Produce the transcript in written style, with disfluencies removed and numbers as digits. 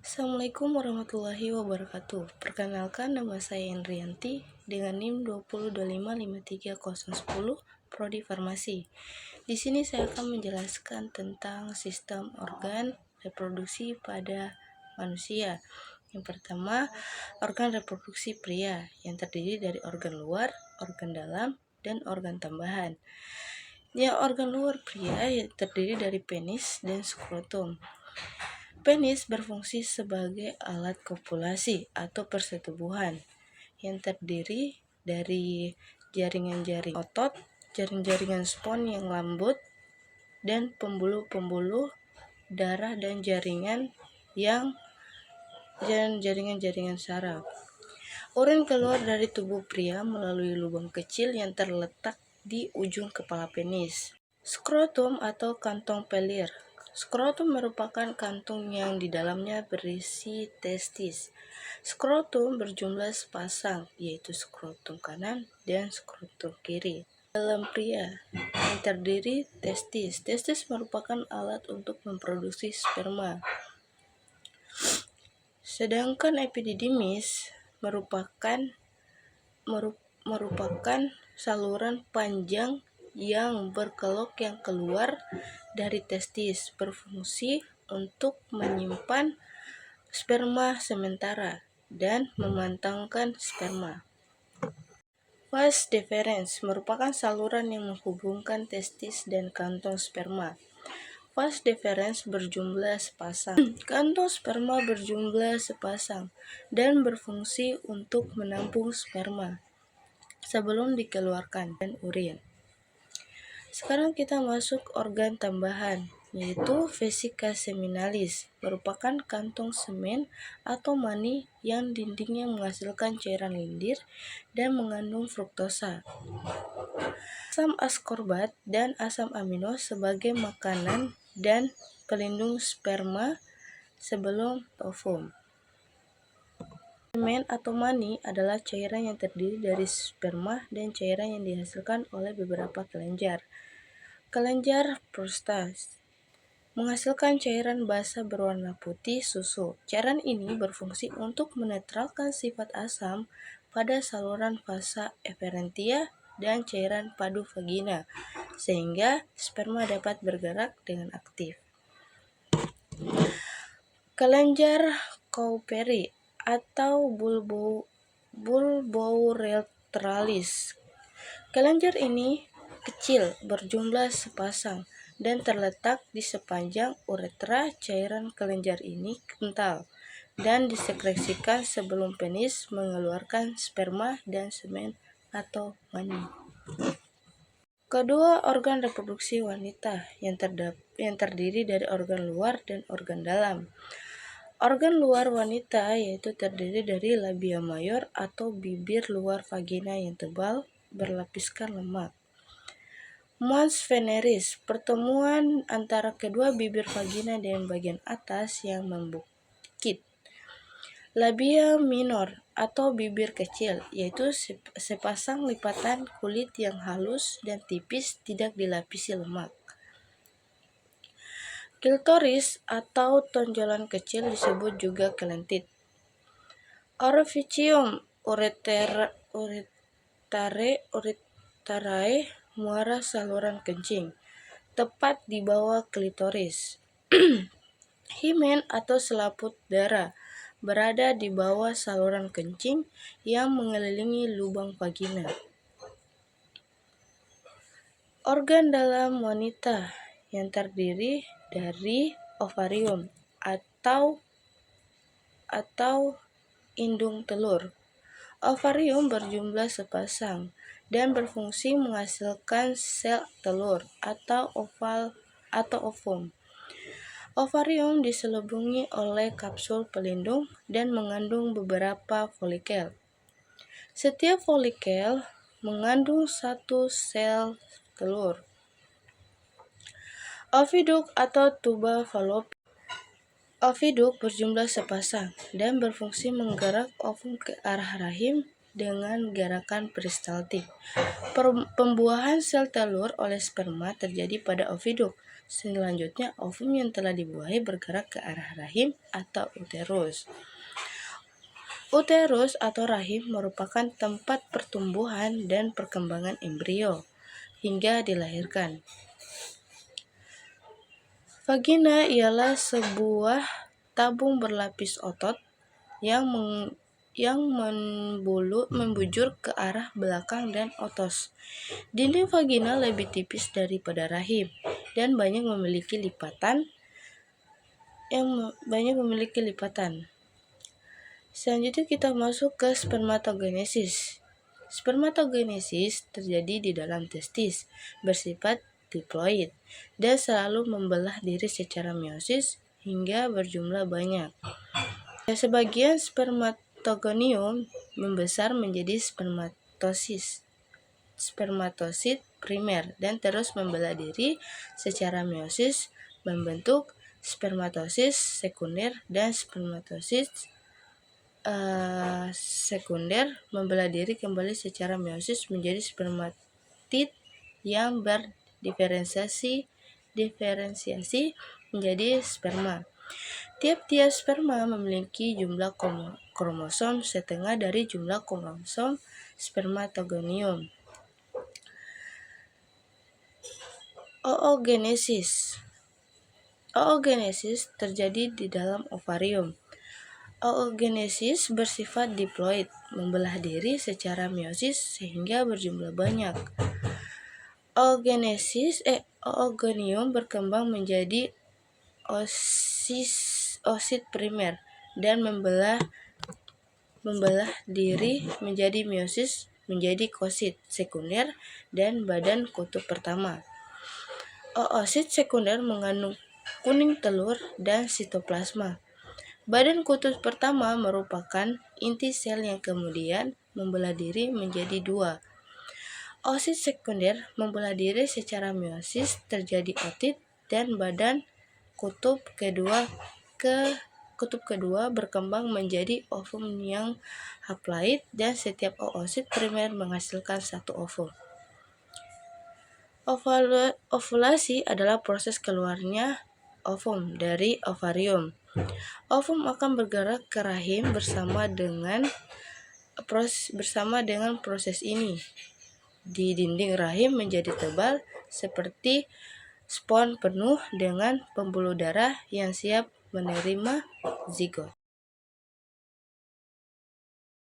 Assalamualaikum warahmatullahi wabarakatuh. Perkenalkan, nama saya Indrianti dengan NIM 202553010 Prodi Farmasi. Di sini saya akan menjelaskan tentang sistem organ reproduksi pada manusia. Yang pertama, organ reproduksi pria yang terdiri dari organ luar, organ dalam, dan organ tambahan. Yang organ luar pria yang terdiri dari penis dan skrotum. Penis berfungsi sebagai alat kopulasi atau persetubuhan yang terdiri dari jaringan-jaring otot, jaring-jaringan spons yang lembut, dan pembuluh-pembuluh darah dan jaringan-jaringan saraf. Urin keluar dari tubuh pria melalui lubang kecil yang terletak di ujung kepala penis. Skrotum atau kantong pelir. Skrotum merupakan kantung yang di dalamnya berisi testis. Skrotum berjumlah sepasang, yaitu skrotum kanan dan skrotum kiri. Dalam pria yang terdiri testis. Testis merupakan alat untuk memproduksi sperma. Sedangkan epididymis merupakan saluran panjang yang berkelok yang keluar dari testis, berfungsi untuk menyimpan sperma sementara dan memantangkan sperma. Vas deferens merupakan saluran yang menghubungkan testis dan kantong sperma. Vas deferens berjumlah sepasang. Kantong sperma berjumlah sepasang dan berfungsi untuk menampung sperma sebelum dikeluarkan dan urin. Sekarang kita masuk organ tambahan, yaitu vesika seminalis, merupakan kantong semen atau mani yang dindingnya menghasilkan cairan lendir dan mengandung fruktosa, asam askorbat, dan asam amino sebagai makanan dan pelindung sperma sebelum ovum. Semen atau mani adalah cairan yang terdiri dari sperma dan cairan yang dihasilkan oleh beberapa kelenjar. Kelenjar prostat menghasilkan cairan basah berwarna putih susu. Cairan ini berfungsi untuk menetralkan sifat asam pada saluran vasa efferentia dan cairan padu vagina, sehingga sperma dapat bergerak dengan aktif. Kelenjar Cowpery atau bulbouretralis. Kelenjar ini kecil, berjumlah sepasang, dan terletak di sepanjang uretra. Cairan kelenjar ini kental dan disekresikan sebelum penis mengeluarkan sperma dan semen atau mani. Kedua organ reproduksi wanita yang terdiri dari organ luar dan organ dalam. Organ luar wanita yaitu terdiri dari labia mayor atau bibir luar vagina yang tebal berlapiskan lemak. Mons veneris, pertemuan antara kedua bibir vagina dengan bagian atas yang membukit. Labia minor atau bibir kecil, yaitu sepasang lipatan kulit yang halus dan tipis tidak dilapisi lemak. Klitoris atau tonjolan kecil disebut juga kelentit. Orificium uretarae, muara saluran kencing, tepat di bawah klitoris. Himen atau selaput darah berada di bawah saluran kencing yang mengelilingi lubang vagina. Organ dalam wanita yang terdiri dari ovarium atau indung telur. Ovarium berjumlah sepasang dan berfungsi menghasilkan sel telur atau ovum. Ovarium diselubungi oleh kapsul pelindung dan mengandung beberapa folikel. Setiap folikel mengandung satu sel telur. Oviduk atau tuba falopin. Oviduk berjumlah sepasang dan berfungsi menggerak ovum ke arah rahim dengan gerakan peristaltik. Pembuahan sel telur oleh sperma terjadi pada oviduk. Selanjutnya, ovum yang telah dibuahi bergerak ke arah rahim atau uterus. Uterus atau rahim merupakan tempat pertumbuhan dan perkembangan embrio hingga dilahirkan. Vagina ialah sebuah tabung berlapis otot yang membujur ke arah belakang dan otos. Dinding vagina lebih tipis daripada rahim dan banyak memiliki lipatan. Selanjutnya kita masuk ke spermatogenesis. Spermatogenesis terjadi di dalam testis, bersifat diploid, dan selalu membelah diri secara meiosis hingga berjumlah banyak. Sebagian spermatogonium membesar menjadi spermatosit primer dan terus membelah diri secara meiosis membentuk spermatosit sekunder, dan spermatosit sekunder membelah diri kembali secara meiosis menjadi spermatid yang berdiferensiasi menjadi sperma. Tiap-tiap sperma memiliki jumlah kromosom setengah dari jumlah kromosom spermatogonium. Oogenesis terjadi di dalam ovarium. Oogenesis bersifat diploid, membelah diri secara meiosis sehingga berjumlah banyak. Oogonium berkembang menjadi oosit primer dan membelah diri menjadi meiosis menjadi koosit sekunder dan badan kutub pertama. Oosit sekunder mengandung kuning telur dan sitoplasma. Badan kutub pertama merupakan inti sel yang kemudian membelah diri menjadi dua. Oosit sekunder membelah diri secara meiosis terjadi otid, dan badan kutub kedua berkembang menjadi ovum yang haploid, dan setiap oosit primer menghasilkan satu ovum. Ovulasi adalah proses keluarnya ovum dari ovarium. Ovum akan bergerak ke rahim bersama dengan proses ini. Di dinding rahim menjadi tebal seperti spons penuh dengan pembuluh darah yang siap menerima zigot.